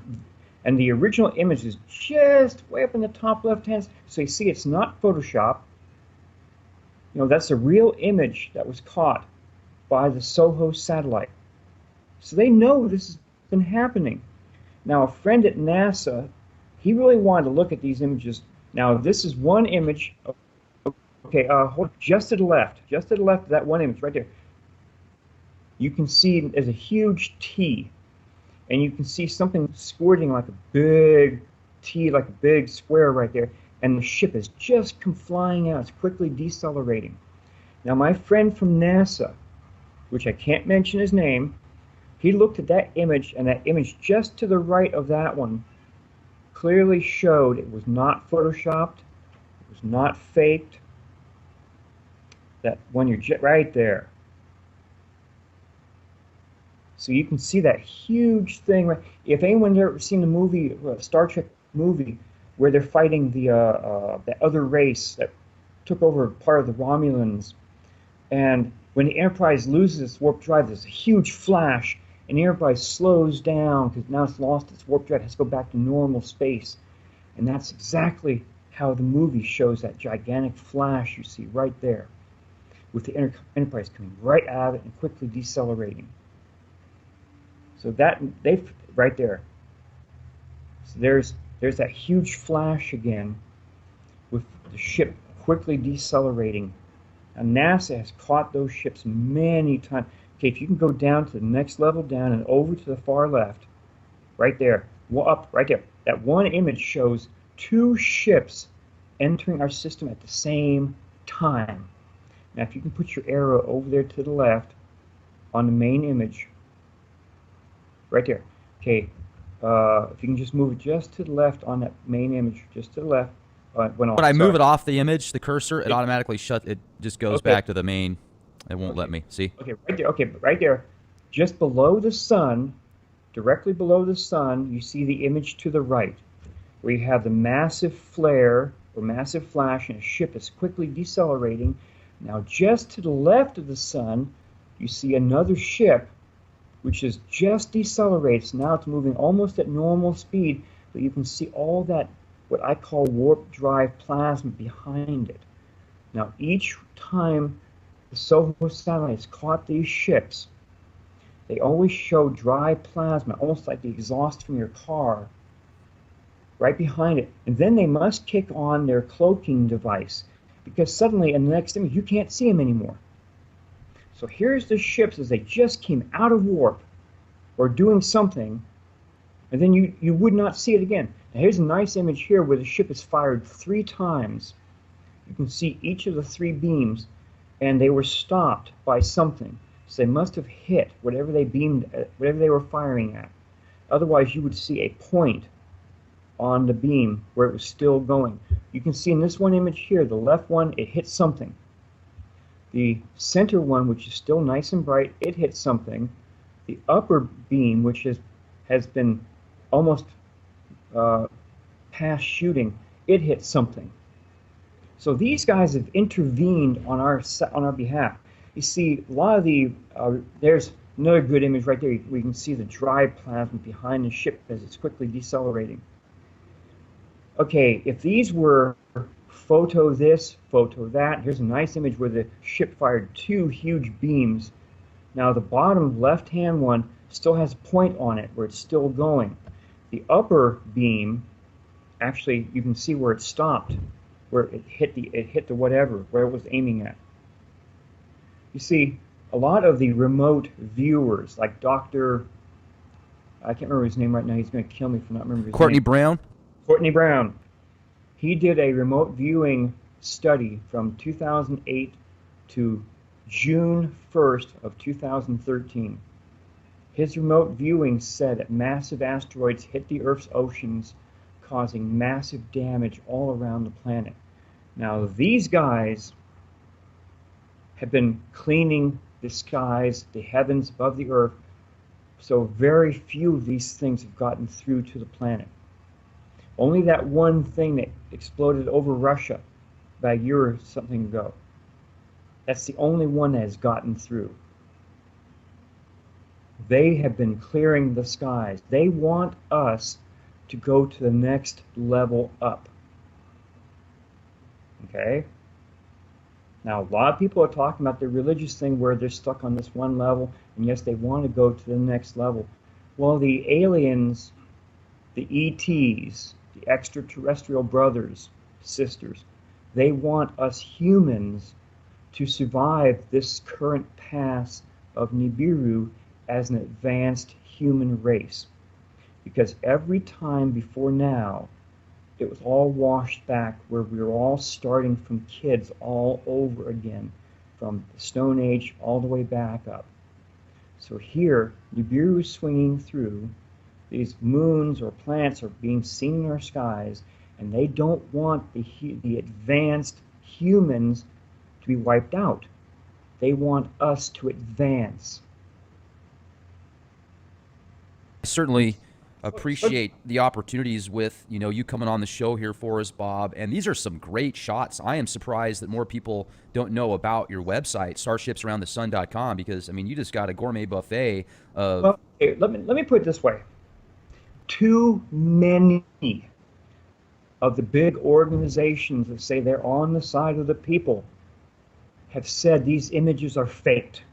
and the original image is just way up in the top left hand. So you see, it's not Photoshop. You know, that's a real image that was caught by the SOHO satellite. So they know this has been happening. Now, a friend at NASA, he really wanted to look at these images. Now, this is one image. Okay, hold just to the left of that one image right there. You can see there's a huge T, and you can see something squirting like a big T, like a big square right there, and the ship has just come flying out. It's quickly decelerating. Now, my friend from NASA, which I can't mention his name, he looked at that image, and that image just to the right of that one clearly showed it was not photoshopped, it was not faked. That one you're right there. So you can see that huge thing. Right? If anyone's ever seen the movie, Star Trek movie, where they're fighting the other race that took over part of the Romulans, and when the Enterprise loses its warp drive, there's a huge flash, and the Enterprise slows down because now it's lost its warp drive, it has to go back to normal space. And that's exactly how the movie shows that gigantic flash you see right there, with the Enterprise coming right out of it and quickly decelerating. So that right there. So there's that huge flash again, with the ship quickly decelerating. And NASA has caught those ships many times. Okay, if you can go down to the next level down and over to the far left, right there, up right there. That one image shows two ships entering our system at the same time. Now, if you can put your arrow over there to the left on the main image, right there. Okay, if you can just move it just to the left on that main image, just to the left. When I move it off the image, the cursor, it automatically shuts. It just goes back to the main. It won't let me. See? Okay, right there. Okay, right there, just below the sun, directly below the sun, you see the image to the right, where you have the massive flare or massive flash, and a ship is quickly decelerating. Now, just to the left of the sun, you see another ship, which is just decelerates. Now it's moving almost at normal speed, but you can see all that, what I call warp drive plasma behind it. Now, each time the SOHO satellites caught these ships, they always show dry plasma, almost like the exhaust from your car, right behind it. And then they must kick on their cloaking device, because suddenly in the next image you can't see them anymore. So here's the ships as they just came out of warp or doing something, and then you would not see it again. Now here's a nice image here where the ship is fired 3 times. You can see each of the 3 beams, and they were stopped by something. So they must have hit whatever they beamed at, whatever they were firing at. Otherwise you would see a point on the beam where it was still going. You can see in this one image here, the left one, it hit something. The center one, which is still nice and bright, it hit something. The upper beam, which has been almost past shooting, it hit something. So these guys have intervened on our behalf. You see, a lot of the there's another good image right there where you can see the dry plasma behind the ship as it's quickly decelerating. Okay, if these were photo this, photo that, here's a nice image where the ship fired 2 huge beams. Now the bottom left-hand one still has a point on it where it's still going. The upper beam, actually, you can see where it stopped, where it hit the whatever, where it was aiming at. You see, a lot of the remote viewers, like Dr. I can't remember his name right now. He's going to kill me for not remembering his name. Courtney Brown? Courtney Brown. He did a remote viewing study from 2008 to June 1st of 2013. His remote viewing said that massive asteroids hit the Earth's oceans, causing massive damage all around the planet. Now, these guys have been cleaning the skies, the heavens above the earth, so very few of these things have gotten through to the planet. Only that one thing that exploded over Russia about a year or something ago. That's the only one that has gotten through. They have been clearing the skies. They want us to go to the next level up. Okay? Now, a lot of people are talking about the religious thing where they're stuck on this one level, and yes, they want to go to the next level. Well, the aliens, the ETs, the extraterrestrial brothers, sisters, they want us humans to survive this current pass of Nibiru as an advanced human race. Because every time before now, it was all washed back where we were all starting from kids all over again, from the Stone Age all the way back up. So here, Nibiru is swinging through. These moons or planets are being seen in our skies, and they don't want the advanced humans to be wiped out. They want us to advance. I certainly appreciate the opportunities with you coming on the show here for us, Bob. And these are some great shots. I am surprised that more people don't know about your website, starshipsaroundthesun.com, because I mean you just got a gourmet buffet of. Well, okay, let me put it this way. Too many of the big organizations that say they're on the side of the people have said these images are faked,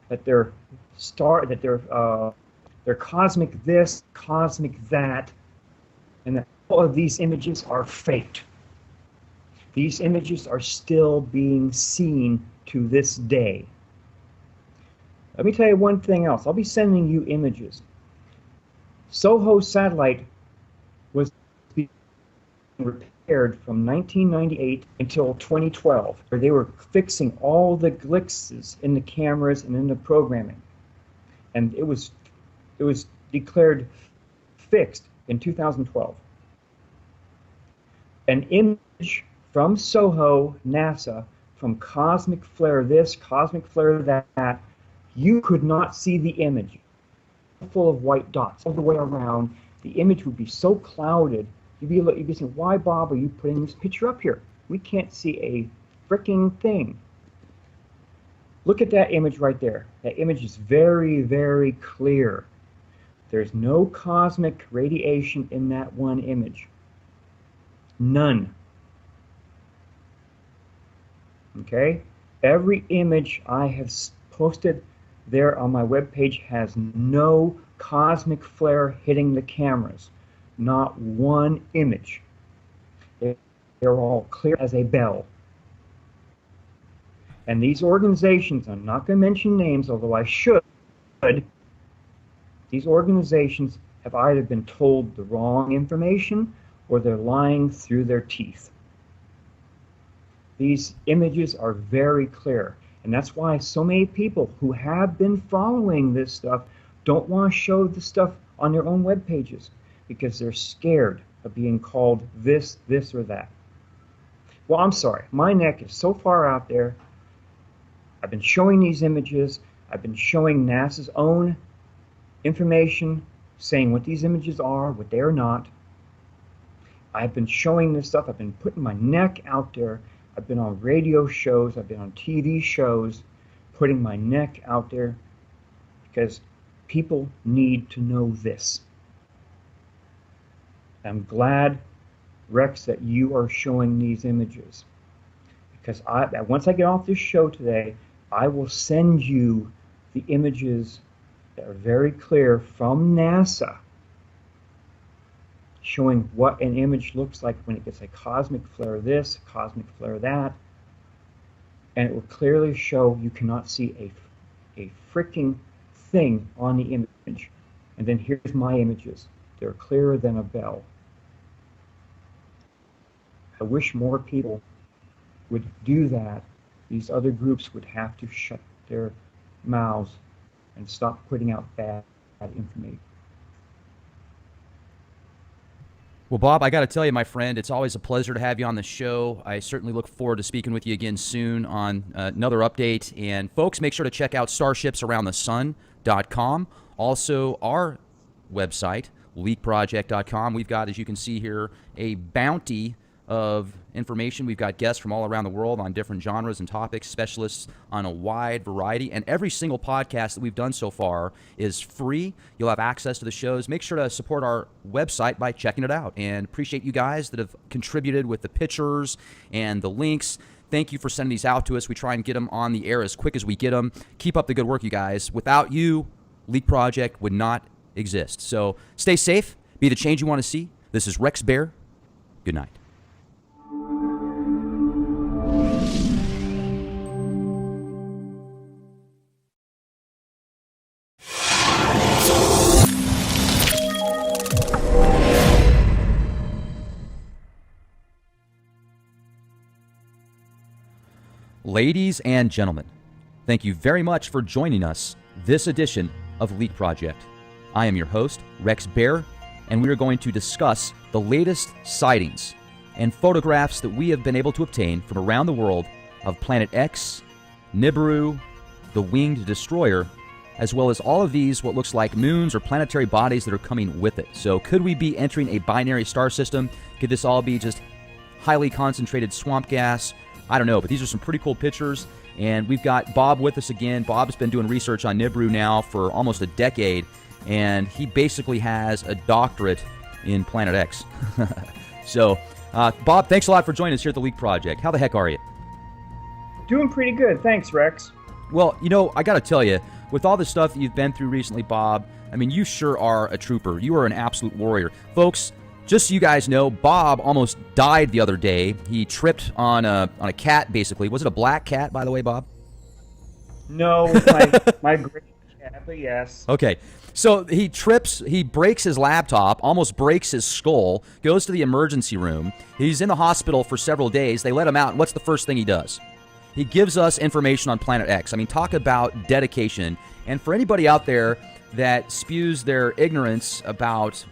that they're cosmic this, cosmic that, and that all of these images are faked. These images are still being seen to this day. Let me tell you one thing else. I'll be sending you images. SOHO satellite was being repaired from 1998 until 2012, where they were fixing all the glitches in the cameras and in the programming. And it was declared fixed in 2012. An image from SOHO, NASA, from cosmic flare this, cosmic flare that, you could not see the image. Full of white dots all the way around. The image would be so clouded, you'd be saying, why, Bob, are you putting this picture up here? We can't see a fricking thing. Look at that image right there. That image is very, very clear. There's no cosmic radiation in that one image. None. Okay? Every image I have posted there on my webpage has no cosmic flare hitting the cameras. Not one image. They're all clear as a bell. And these organizations, I'm not going to mention names, although I should, these organizations have either been told the wrong information or they're lying through their teeth. These images are very clear. And that's why so many people who have been following this stuff don't want to show the stuff on their own web pages because they're scared of being called this, or that. Well, I'm sorry. My neck is so far out there. I've been showing these images. I've been showing NASA's own information, saying what these images are, what they are not. I've been showing this stuff. I've been putting my neck out there. I've been on radio shows, I've been on TV shows, putting my neck out there because people need to know this. I'm glad, Rex, that you are showing these images because once I get off this show today, I will send you the images that are very clear from NASA showing what an image looks like when it gets a cosmic flare this, cosmic flare that, and it will clearly show you cannot see a freaking thing on the image. And then here's my images. They're clearer than a bell. I wish more people would do that. These other groups would have to shut their mouths and stop putting out bad information. Well, Bob, I got to tell you, my friend, it's always a pleasure to have you on the show. I certainly look forward to speaking with you again soon on another update. And folks, make sure to check out starshipsaroundthesun.com. Also, our website, leakproject.com. We've got, as you can see here, a bounty of information. We've got guests from all around the world on different genres and topics, specialists on a wide variety, and every single podcast that we've done so far is free. You'll have access to the shows. Make sure to support our website by checking it out, and appreciate you guys that have contributed with the pictures and the links. Thank you for sending these out to us. We try and get them on the air as quick as we get them. Keep up the good work, you guys. Without you, Leak Project would not exist. So stay safe, be the change you want to see. This is Rex Bear. Good night. Ladies and gentlemen, thank you very much for joining us this edition of Leak Project. I am your host, Rex Bear, and we are going to discuss the latest sightings and photographs that we have been able to obtain from around the world of Planet X, Nibiru, the Winged Destroyer, as well as all of these what looks like moons or planetary bodies that are coming with it. So could we be entering a binary star system? Could this all be just highly concentrated swamp gas? I don't know, but these are some pretty cool pictures, and we've got Bob with us again. Bob's been doing research on Nibiru now for almost a decade, and he basically has a doctorate in Planet X. So, Bob, thanks a lot for joining us here at the Leak Project. How the heck are you? Doing pretty good. Thanks, Rex. Well, you know, I got to tell you, with all the stuff that you've been through recently, Bob, I mean, you sure are a trooper. You are an absolute warrior. Folks, just so you guys know, Bob almost died the other day. He tripped on a cat, basically. Was it a black cat, by the way, Bob? No, my great cat, but yes. Okay. So he trips, he breaks his laptop, almost breaks his skull, goes to the emergency room. He's in the hospital for several days. They let him out, and what's the first thing he does? He gives us information on Planet X. I mean, talk about dedication. And for anybody out there that spews their ignorance about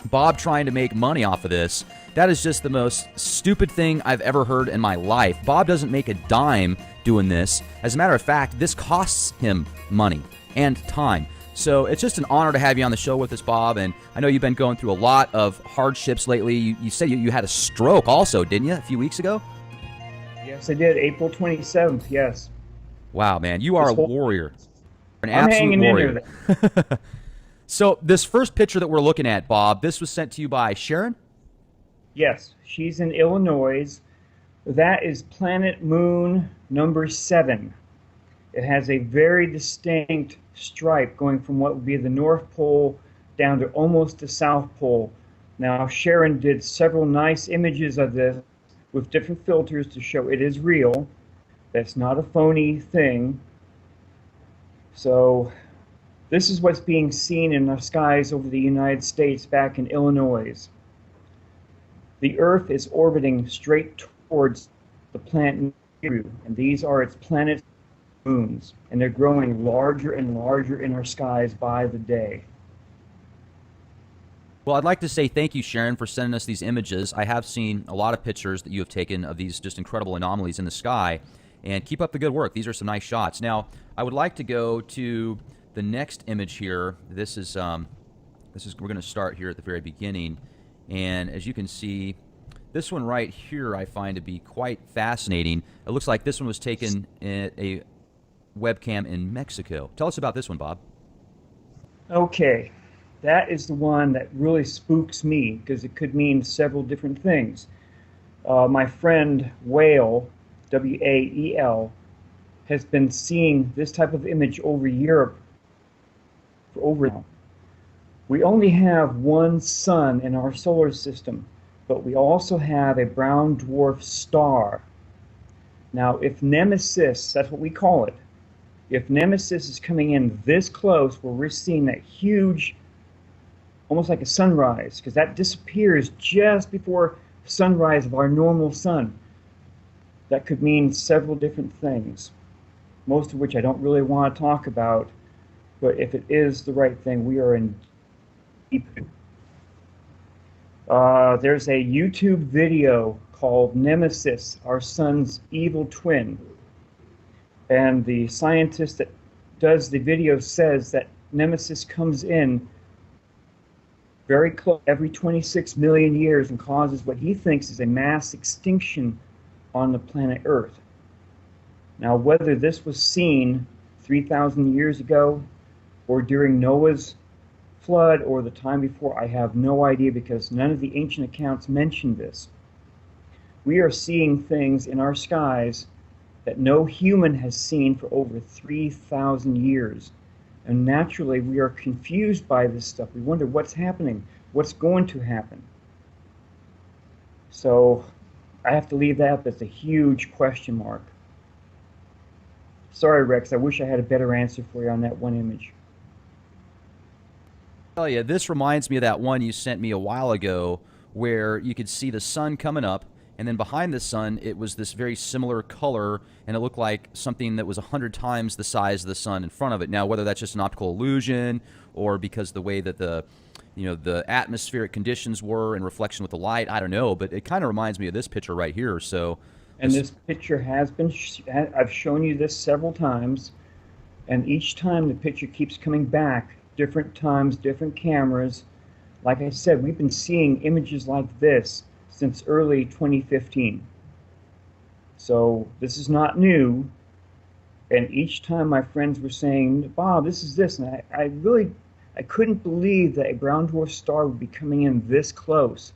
Bob trying to make money off of this, that is just the most stupid thing I've ever heard in my life. Bob doesn't make a dime doing this. As a matter of fact, this costs him money and time. So it's just an honor to have you on the show with us, Bob. And I know you've been going through a lot of hardships lately. You said you had a stroke also, didn't you, a few weeks ago? Yes, I did. April 27th, yes. Wow, man. You are a warrior. An I'm absolute hanging warrior. in there. So this first picture that we're looking at, Bob, this was sent to you by Sharon? Yes, she's in Illinois. That is planet moon number 7. It has a very distinct stripe going from what would be the North Pole down to almost the South Pole. Now, Sharon did several nice images of this with different filters to show it is real. That's not a phony thing. So this is what's being seen in the skies over the United States back in Illinois. The Earth is orbiting straight towards the planet Nibiru, and these are its planet moons, and they're growing larger and larger in our skies by the day. Well, I'd like to say thank you, Sharon, for sending us these images. I have seen a lot of pictures that you have taken of these just incredible anomalies in the sky, and keep up the good work. These are some nice shots. Now, I would like to go to the next image here. This is we're going to start here at the very beginning, and as you can see, this one right here I find to be quite fascinating. It looks like this one was taken at a webcam in Mexico. Tell us about this one, Bob. Okay, that is the one that really spooks me because it could mean several different things. My friend Whale, W-A-E-L, has been seeing this type of image over Europe for over now. We only have one sun in our solar system, but we also have a brown dwarf star. Now, if Nemesis, that's what we call it, if Nemesis is coming in this close where we're seeing that huge, almost like a sunrise, because that disappears just before sunrise of our normal sun, that could mean several different things, most of which I don't really want to talk about, but if it is the right thing, we are in deep. There's a YouTube video called Nemesis, Our Sun's Evil Twin. And the scientist that does the video says that Nemesis comes in very close every 26 million years and causes what he thinks is a mass extinction on the planet Earth. Now, whether this was seen 3,000 years ago or during Noah's flood or the time before, I have no idea, because none of the ancient accounts mention this. We are seeing things in our skies that no human has seen for over 3,000 years. And naturally, we are confused by this stuff. We wonder what's happening, what's going to happen. So I have to leave that up as a huge question mark. Sorry, Rex, I wish I had a better answer for you on that one image. Oh yeah, this reminds me of that one you sent me a while ago where you could see the sun coming up, and then behind the sun it was this very similar color, and it looked like something that was 100 times the size of the sun in front of it. Now, whether that's just an optical illusion or because the way that the atmospheric conditions were in reflection with the light, I don't know, but it kind of reminds me of this picture right here. So, and this picture has been, I've shown you this several times, and each time the picture keeps coming back, different times, different cameras. Like I said, we've been seeing images like this since early 2015. So this is not new. And each time my friends were saying, Bob, this is this. And I couldn't believe that a brown dwarf star would be coming in this close.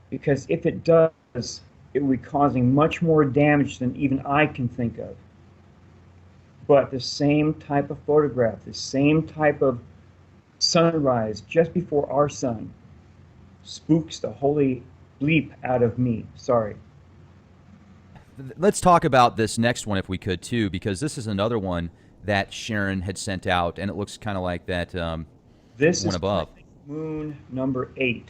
Because if it does, it would be causing much more damage than even I can think of. But the same type of photograph, the same type of sunrise just before our sun spooks the holy bleep out of me. Sorry. Let's talk about this next one if we could too, because this is another one that Sharon had sent out, and it looks kind of like that this one is above. Moon number 8.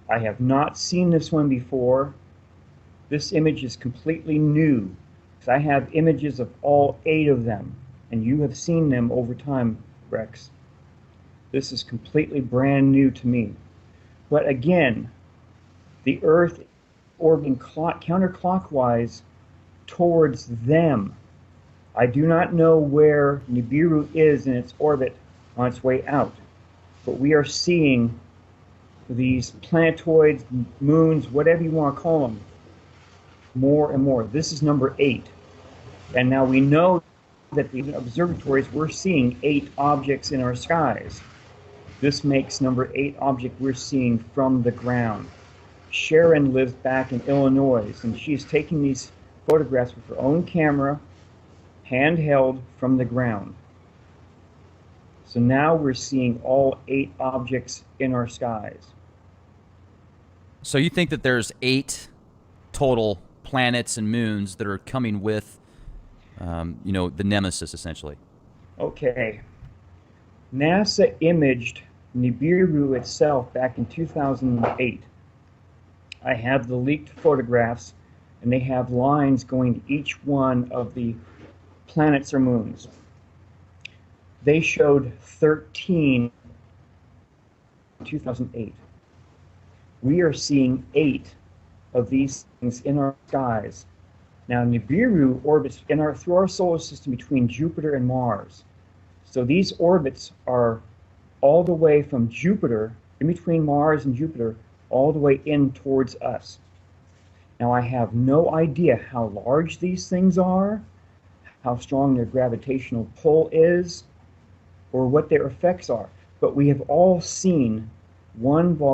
I have not seen this one before. This image is completely new. I have images of all 8 of them, and you have seen them over time, Rex. This is completely brand new to me. But again, the Earth orbiting counterclockwise towards them. I do not know where Nibiru is in its orbit on its way out, but we are seeing these planetoids, moons, whatever you want to call them, more and more. This is number 8. And now we know that the observatories, we're seeing 8 objects in our skies. This makes number 8 object we're seeing from the ground. Sharon lives back in Illinois, and she's taking these photographs with her own camera, handheld from the ground. So now we're seeing all 8 objects in our skies. So you think that there's 8 total planets and moons that are coming with the Nemesis, essentially? Okay. NASA imaged Nibiru itself back in 2008. I have the leaked photographs, and they have lines going to each one of the planets or moons. They showed 13 in 2008. We are seeing 8 of these things in our skies. Now, Nibiru orbits through our solar system between Jupiter and Mars. So these orbits are all the way from Jupiter, in between Mars and Jupiter, all the way in towards us. Now, I have no idea how large these things are, how strong their gravitational pull is, or what their effects are. But we have all seen one